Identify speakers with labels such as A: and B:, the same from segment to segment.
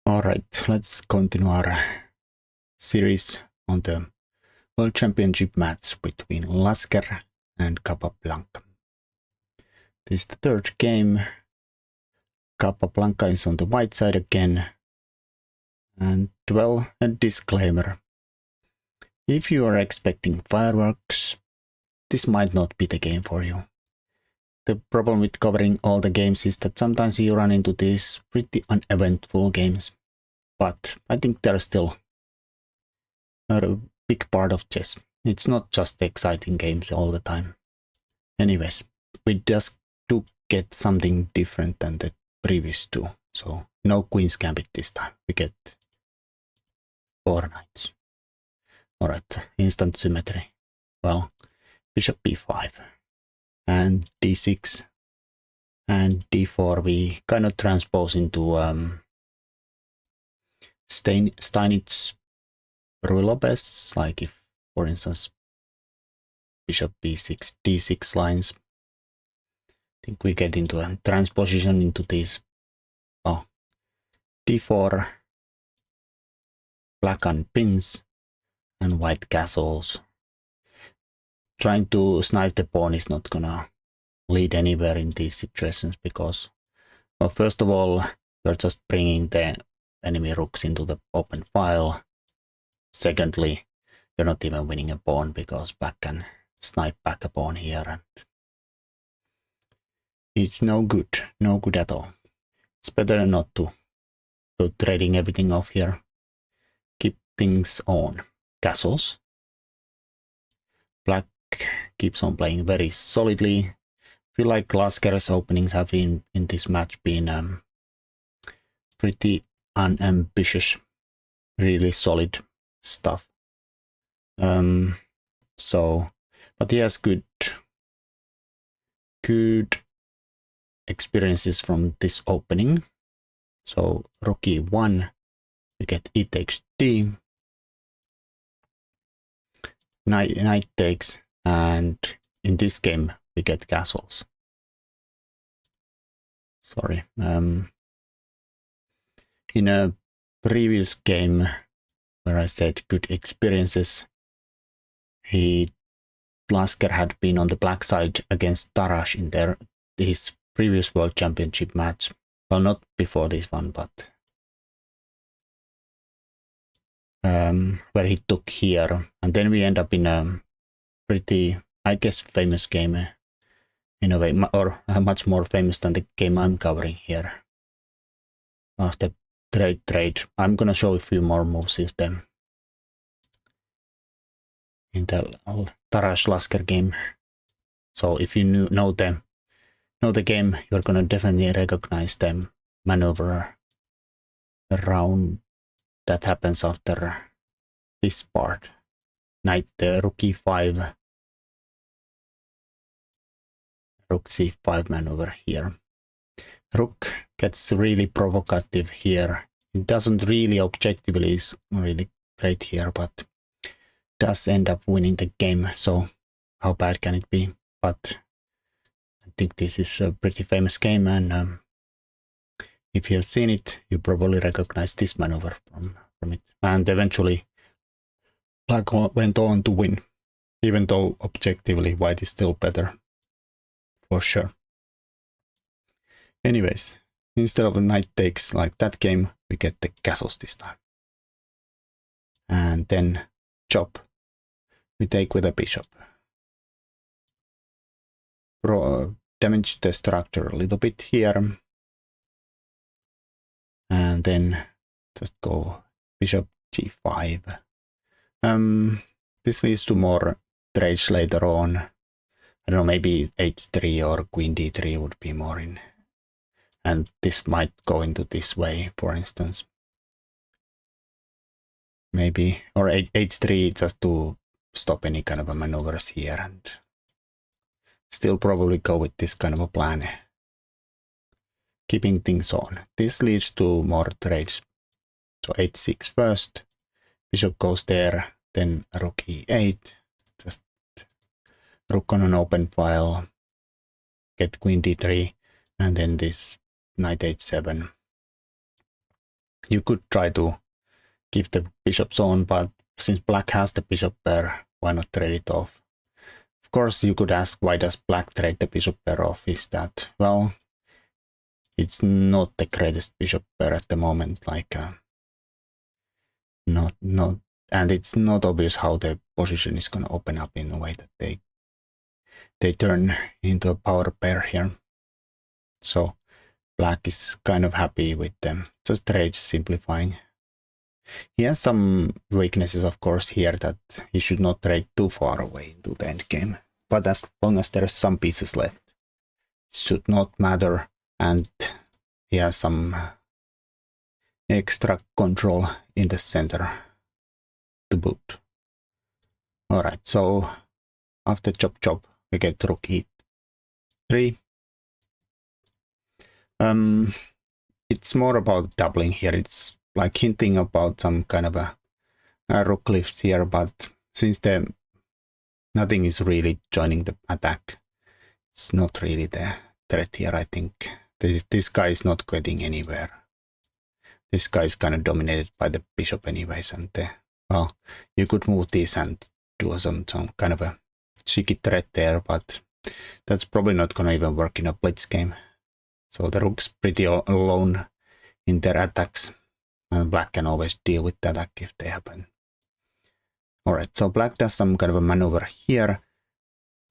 A: Alright, let's continue our series on the World Championship match between Lasker and Capablanca. This is the third game. Capablanca is on the white side again. And well, a disclaimer. If you are expecting fireworks, this might not be the game for you. The problem with covering all the games is that sometimes you run into these pretty uneventful games. But I think they're still a big part of chess. It's not just exciting games all the time. Anyways, we just do get something different than the previous two. So no Queen's Gambit this time. We get 4 knights. Alright, instant symmetry. Well, bishop b5 and d6 and d4 we kind of transpose into Steinitz rule of best, like if, for instance, bishop b6, d6 lines. I think we get into a transposition into these. Oh, d4, black unpins, and white castles. Trying to snipe the pawn is not gonna lead anywhere in these situations because, well, first of all, you're just bringing the enemy rooks into the open file. Secondly, you're not even winning a pawn because black can snipe back a pawn here and it's no good at all. It's better not to trading everything off here. Keep things on. Castles. Black keeps on playing very solidly. I feel like Lasker's openings have in this match been pretty unambitious, really solid stuff. But he has good experiences from this opening. So rook e1, we get e takes d, knight takes, and in this game we get castles. Sorry. In a previous game where I said good experiences, Lasker had been on the black side against Tarrasch in his previous World Championship match. Well, not before this one, but where he took here. And then we end up in a pretty, I guess, famous game in a way, or much more famous than the game I'm covering here. After trade, I'm gonna show a few more moves of them in the Tarrasch Lasker game. So if you know the game, you're gonna definitely recognize the maneuver around that happens after this part. Knight rook e5, rook c5 maneuver here. Rook gets really provocative here. It doesn't really objectively is really great here, but does end up winning the game. So how bad can it be? But I think this is a pretty famous game, and if you have seen it, you probably recognize this maneuver from it. And eventually, black went on to win, even though objectively white is still better, for sure. Anyways, instead of a knight takes like that game, we get the castles this time. And then chop. We take with a bishop. Damage the structure a little bit here. And then just go bishop g5. This leads to more trades later on. I don't know, maybe h3 or queen d3 would be more in. And this might go into this way, for instance. Maybe, or h3 just to stop any kind of a maneuvers here, and still probably go with this kind of a plan. Keeping things on. This leads to more trades. So h6 first, bishop goes there, then rook e8, just rook on an open file, get queen d3, and then this knight h7. You could try to keep the bishops on, but since black has the bishop pair, why not trade it off? Of course, you could ask, why does black trade the bishop pair off? Is that, well, it's not the greatest bishop pair at the moment, like not, and it's not obvious how the position is going to open up in a way that they turn into a power pair here. So black is kind of happy with them, just trade simplifying. He has some weaknesses, of course, here, that he should not trade too far away into the endgame. But as long as there's some pieces left, it should not matter, and he has some extra control in the center to boot. Alright, so after chop chop, we get rook e3. It's more about doubling here. It's like hinting about some kind of a rook lift here, but since nothing is really joining the attack, it's not really the threat here. I think this guy is not getting anywhere. This guy is kind of dominated by the bishop anyways, and well, you could move this and do some kind of a cheeky threat there, but that's probably not gonna even work in a blitz game. So the rook's pretty alone in their attacks, and black can always deal with the attack if they happen. Alright, so black does some kind of a maneuver here.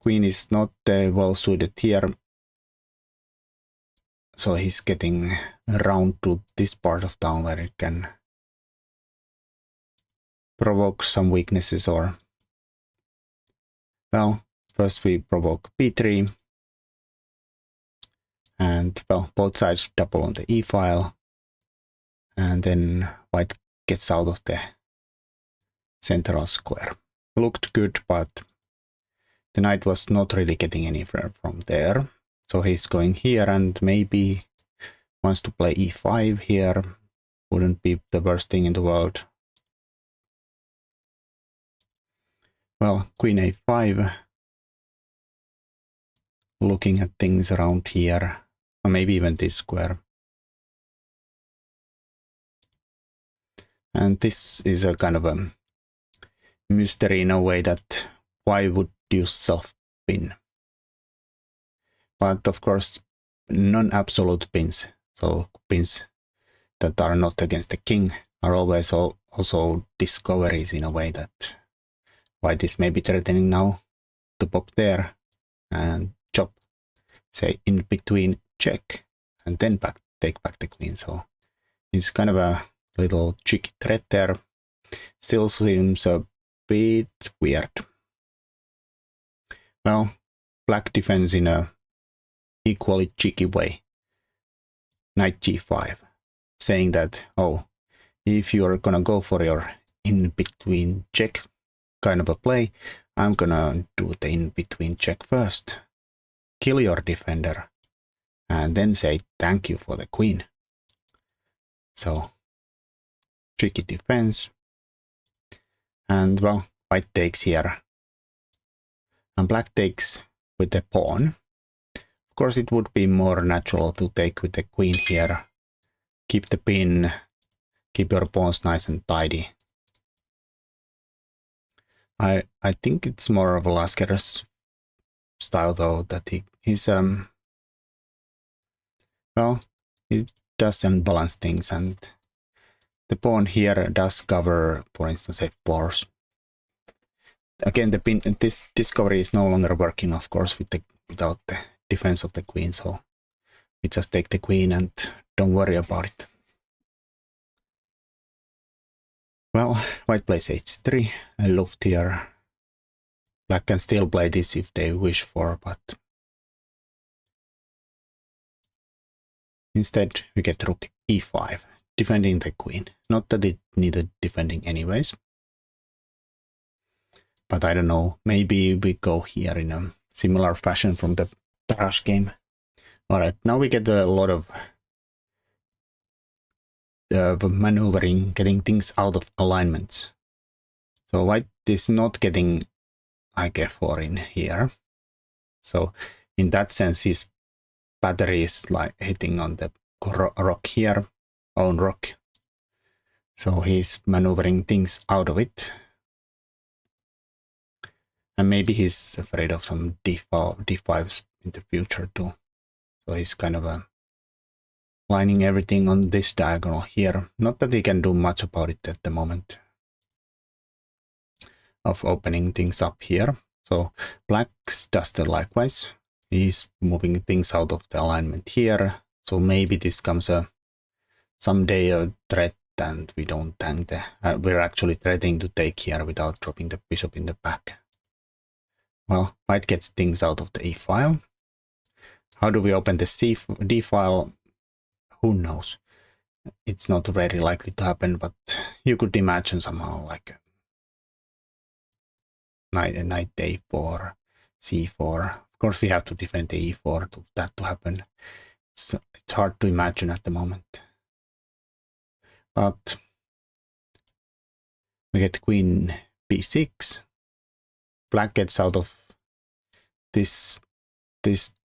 A: Queen is not well suited here, so he's getting around to this part of town where it can provoke some weaknesses, or, well, first we provoke b3, and, well, both sides double on the e-file, and then white gets out of the central square. Looked good, but the knight was not really getting anywhere from there. So he's going here and maybe wants to play e5 here. Wouldn't be the worst thing in the world. Well, queen a5. Looking at things around here. Or maybe even this square. And this is a kind of a mystery in a way that why would you self-pin? But of course, non-absolute pins, so pins that are not against the king, are always also discoveries in a way that white is maybe threatening now to pop there and chop, say, in between check, and then take back the queen. So it's kind of a little tricky threat there. Still seems a bit weird. Well, black defends in a equally cheeky way. Knight g5, saying that, oh, if you're gonna go for your in-between check kind of a play, I'm gonna do the in-between check first, kill your defender, and then say thank you for the queen. So, tricky defense. And, well, white takes here, and black takes with the pawn. Of course, it would be more natural to take with the queen here. Keep the pin, keep your pawns nice and tidy. I think it's more of a Lasker's style though, that he's well, he does unbalance things, and the pawn here does cover, for instance, f4s. Again, the pin, this discovery is no longer working, of course, without the defense of the queen, so we just take the queen and don't worry about it. Well, white plays h3, a luft here. Black can still play this if they wish for, but instead we get rook e5, defending the queen. Not that it needed defending anyways. But I don't know, maybe we go here in a similar fashion from the Tarrasch game. Alright, now we get a lot of maneuvering, getting things out of alignments. So white is not getting like f4 in here. So in that sense, his battery is like hitting on the rock here, own rock. So he's maneuvering things out of it. And maybe he's afraid of some d5s in the future too. So he's kind of lining everything on this diagonal here. Not that he can do much about it at the moment of opening things up here. So black does the likewise. He's moving things out of the alignment here. So maybe this comes someday a threat and we don't tank the... we're actually threatening to take here without dropping the bishop in the back. Well, white gets things out of the e file. How do we open the d file? Who knows? It's not very likely to happen, but you could imagine somehow like knight a4, c4. Of course, we have to defend the e4 to that to happen. It's hard to imagine at the moment. But we get queen b6. Black gets out of this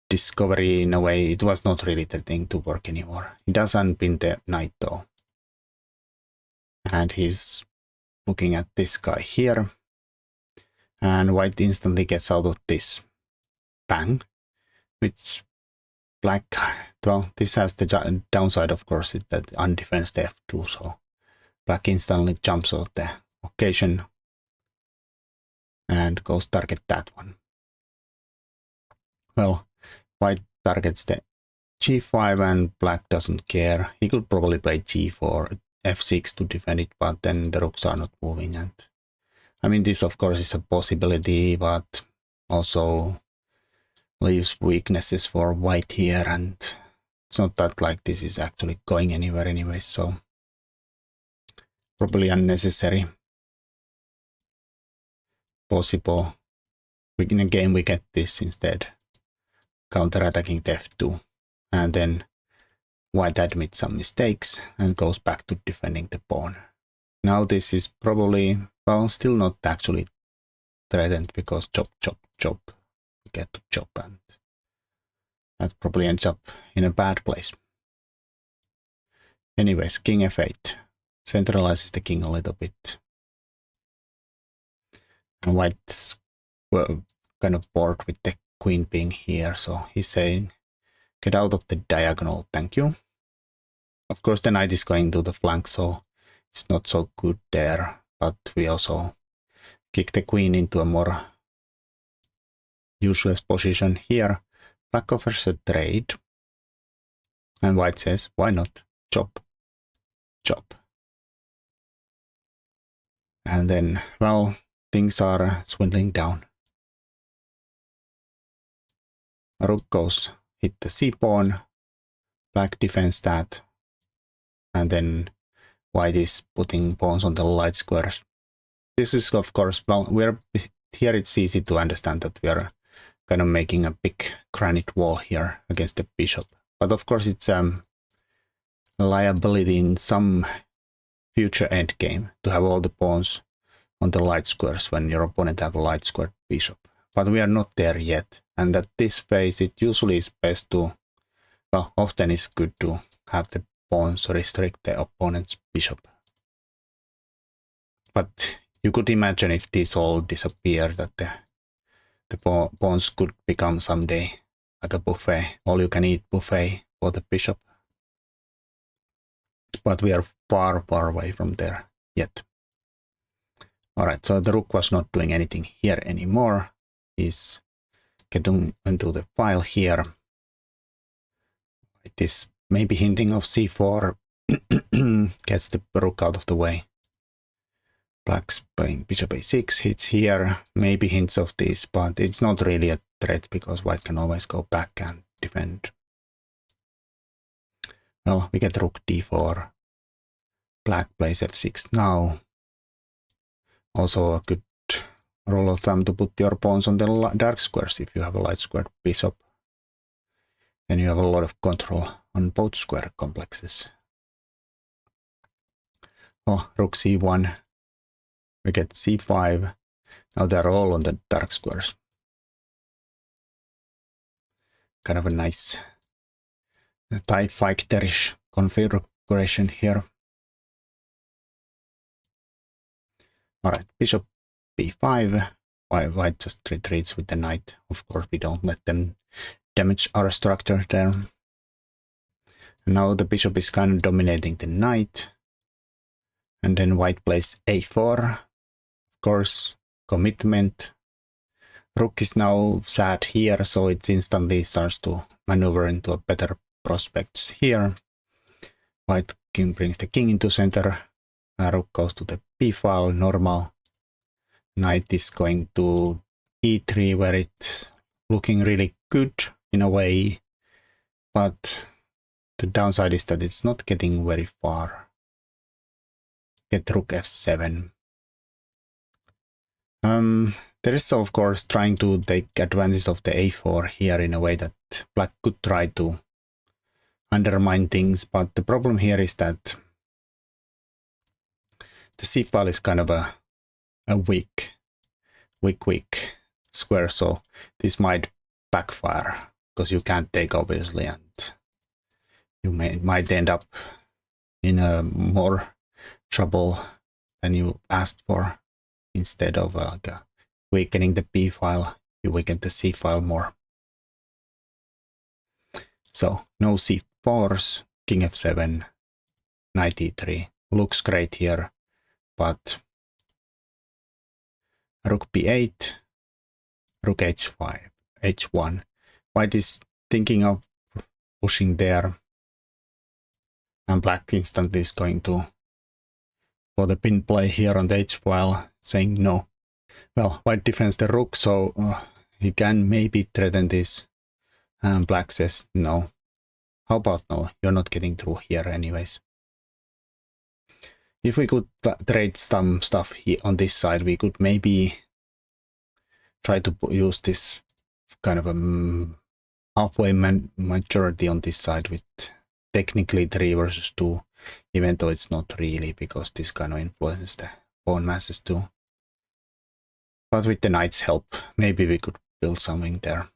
A: discovery in a way. It was not really the thing to work anymore. He does unpin the knight though. And he's looking at this guy here. And white instantly gets out of this. Bang. Which black, well, this has the downside, of course, is that undefensed f2, so black instantly jumps off the occasion and goes target that one. Well, white targets the g5 and black doesn't care. He could probably play g4, f6 to defend it, but then the rooks are not moving. And I mean, this of course is a possibility, but also leaves weaknesses for white here, and it's not that like this is actually going anywhere anyway, so probably unnecessary. Possible. In a game we get this instead, counter-attacking f2, and then white admits some mistakes and goes back to defending the pawn. Now this is probably, well, still not actually threatened because chop, chop, chop, we get to chop, and that probably ends up in a bad place. Anyways, king f8 centralizes the king a little bit. And white's kind of bored with the queen being here, so he's saying, get out of the diagonal, thank you. Of course, the knight is going to the flank, so it's not so good there, but we also kick the queen into a more useless position here. Black offers a trade, and white says, why not? Chop, chop. And then, well, things are swindling down. Rook goes, hit the c-pawn, black defends that, and then white is putting pawns on the light squares. This is, of course, well, we're here, it's easy to understand that we are kind of making a big granite wall here against the bishop. But of course, it's a liability in some future endgame to have all the pawns on the light squares when your opponent have a light squared bishop. But we are not there yet, and at this phase it usually is best to, well, often it's good to have the pawns restrict the opponent's bishop. But you could imagine if these all disappear, that the pawns could become someday like a buffet, all-you-can-eat buffet for the bishop. But we are far, far away from there yet. Alright, so the rook was not doing anything here anymore. He's getting into the file here. It is maybe hinting of c4, gets the rook out of the way. Black's playing bishop a6, hits here, maybe hints of this, but it's not really a threat because white can always go back and defend. Well, we get rook d4. Black plays f6 now. Also a good rule of thumb to put your pawns on the dark squares if you have a light squared bishop. Then you have a lot of control on both square complexes. Oh, rook c1. We get c5. Now they're all on the dark squares. Kind of a nice TIE fighter-ish configuration here. Alright, bishop b5. White just retreats with the knight. Of course, we don't let them damage our structure there. And now the bishop is kind of dominating the knight. And then white plays a4. Of course, commitment. Rook is now sad here, so it instantly starts to maneuver into a better prospects here. White king brings the king into center. Rook goes to the b file, normal. Knight is going to e3, where it's looking really good in a way, but the downside is that it's not getting very far. Get rook f7. There is, of course, trying to take advantage of the a4 here in a way that black could try to undermine things, but the problem here is that the c file is kind of a weak square, so this might backfire because you can't take, obviously, and you might end up in a more trouble than you asked for. Instead of weakening the b file, you weaken the c file more. So no c4s, king f7, knight e3. Looks great here, but rook b8, rook h5, h1. White is thinking of pushing there, and black instantly is going to for the pin play here on the h file, saying no. Well, white defends the rook, so he can maybe threaten this, and black says no. How about no? You're not getting through here anyways. If we could trade some stuff here on this side, we could maybe try to use this kind of a halfway majority on this side with technically 3 versus 2, even though it's not really, because this kind of influences the pawn masses too. But with the knight's help, maybe we could build something there.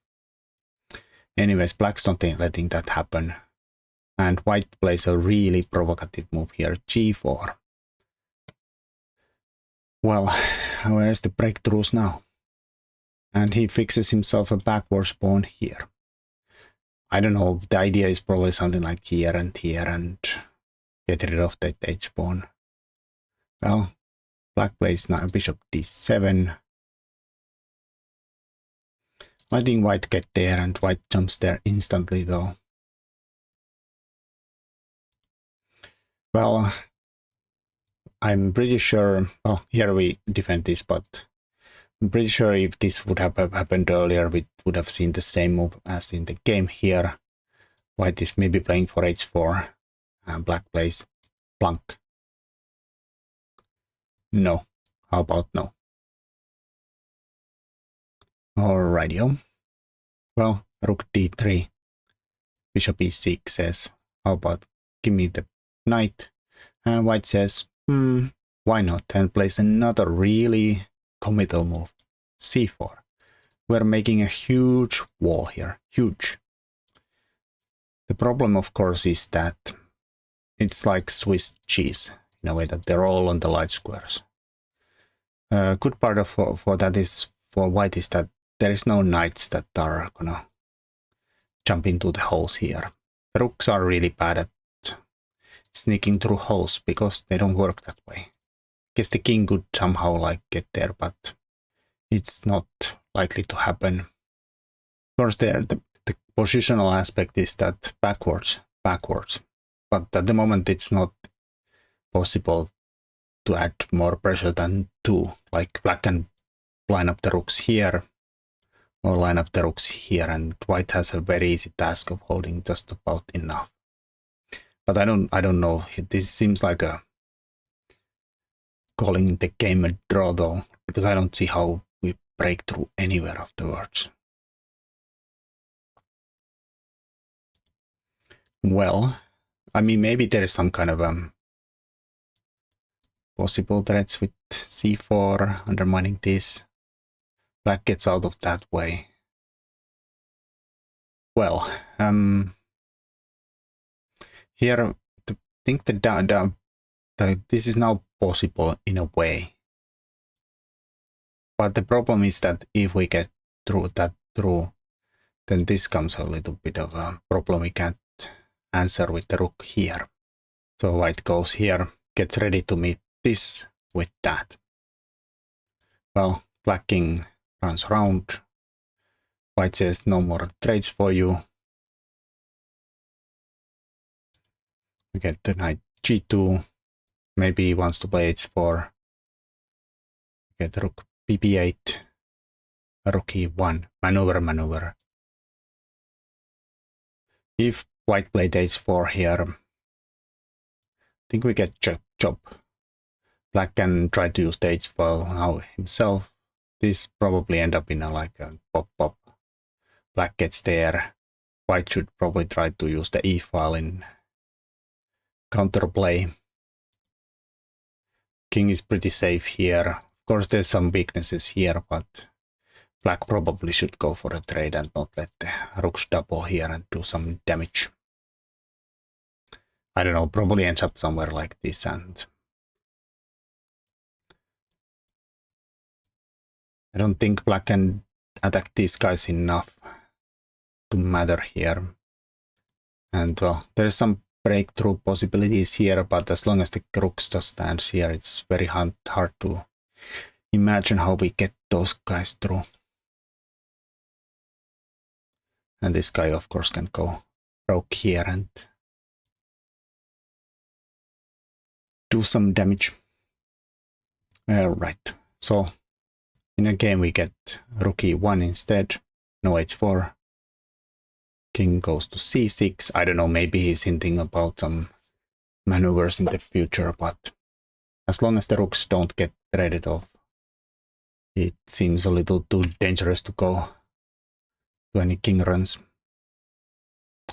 A: Anyways, black's not letting that happen. And white plays a really provocative move here, g4. Well, where's the breakthroughs now? And he fixes himself a backwards pawn here. I don't know, the idea is probably something like here and get rid of that h pawn. Well, black plays now bishop d7. Letting white get there, and white jumps there instantly though. Well, I'm pretty sure, well, here we defend this, but I'm pretty sure if this would have happened earlier, we would have seen the same move as in the game here. White is maybe playing for h4, and black plays blank. No. How about no? Alrighty. Well, rook d3, bishop e6 says, how about give me the knight? And white says, why not? And plays another really committal move, c4. We're making a huge wall here, huge. The problem, of course, is that it's like Swiss cheese, in a way that they're all on the light squares. Good part of for that is, for white, is that there is no knights that are gonna jump into the holes here. The rooks are really bad at sneaking through holes because they don't work that way. I guess the king could somehow like get there, but it's not likely to happen. Of course, there the positional aspect is that backwards, but at the moment it's not possible to add more pressure than 2. Like black can line up the rooks here or line up the rooks here, and white has a very easy task of holding just about enough. But I don't know. This seems like a calling the game a draw though, because I don't see how we break through anywhere afterwards. Well, I mean, maybe there is some kind of possible threats with c4 undermining this. Black gets out of that way. Well, here I think this is now possible in a way. But the problem is that if we get through, then this comes a little bit of a problem. We can't answer with the rook here. So white goes here, gets ready to meet this with that. Well, black king runs around. White says no more trades for you. We get the knight g2. Maybe he wants to play h4. Get rook bb8. Rook e1. Maneuver. If white played h4 here, I think we get chop. Black can try to use the h file now himself. This probably end up in a pop. Black gets there. White should probably try to use the e file in counterplay. King is pretty safe here. Of course, there's some weaknesses here, but black probably should go for a trade and not let the rooks double here and do some damage. I don't know, probably ends up somewhere like this, and I don't think black can attack these guys enough to matter here. And well, there's some breakthrough possibilities here, but as long as the rooks just stands here, it's very hard to imagine how we get those guys through. And this guy, of course, can go rogue here and do some damage. Right, so in a game we get rook e1 instead, no h4. King goes to c6. I don't know, maybe he's hinting about some maneuvers in the future, but as long as the rooks don't get traded off, it seems a little too dangerous to go to any king runs.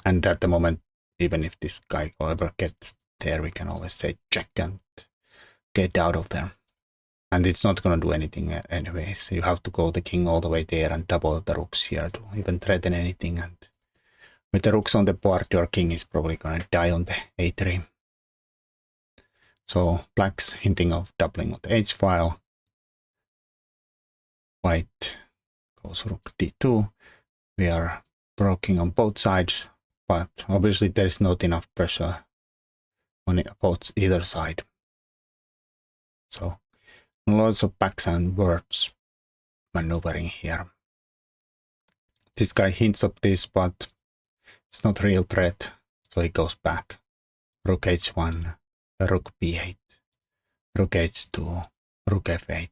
A: And at the moment, even if this guy ever gets there, we can always say check and get out of there. And it's not going to do anything anyways. You have to go the king all the way there and double the rooks here to even threaten anything. And with the rooks on the board, your king is probably going to die on the a3. So black's hinting of doubling on the h file. White goes rook d2. We are broking on both sides, but obviously there is not enough pressure on both either side. So lots of backs and words maneuvering here. This guy hints of this, but it's not real threat, so he goes back. Rook h1, rook b8, rook h2, rook f8,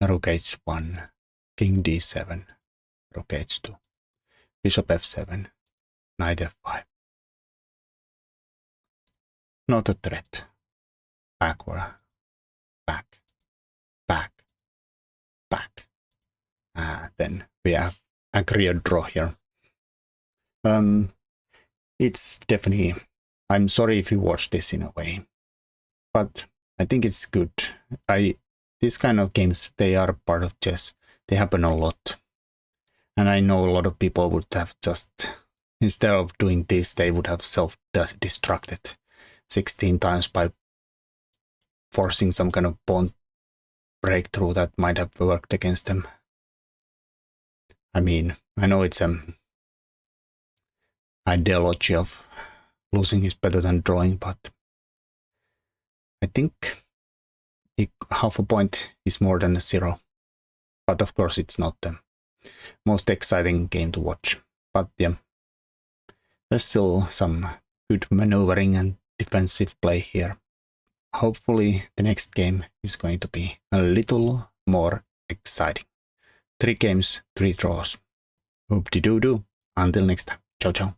A: rook h1, king d7, rook h2, bishop f7, knight f5. Not a threat. Backward, back. Then we have agree a draw here. It's definitely, I'm sorry if you watch this in a way, but I think it's good. These kind of games, they are part of chess. They happen a lot. And I know a lot of people would have just, instead of doing this, they would have self-destructed 16 times by forcing some kind of pawn breakthrough that might have worked against them. I mean, I know it's an ideology of losing is better than drawing, but I think half a point is more than a 0. But of course, it's not the most exciting game to watch. But yeah, there's still some good maneuvering and defensive play here. Hopefully, the next game is going to be a little more exciting. 3 games, 3 draws. Hoop-de-doo-doo. Until next time. Ciao, ciao.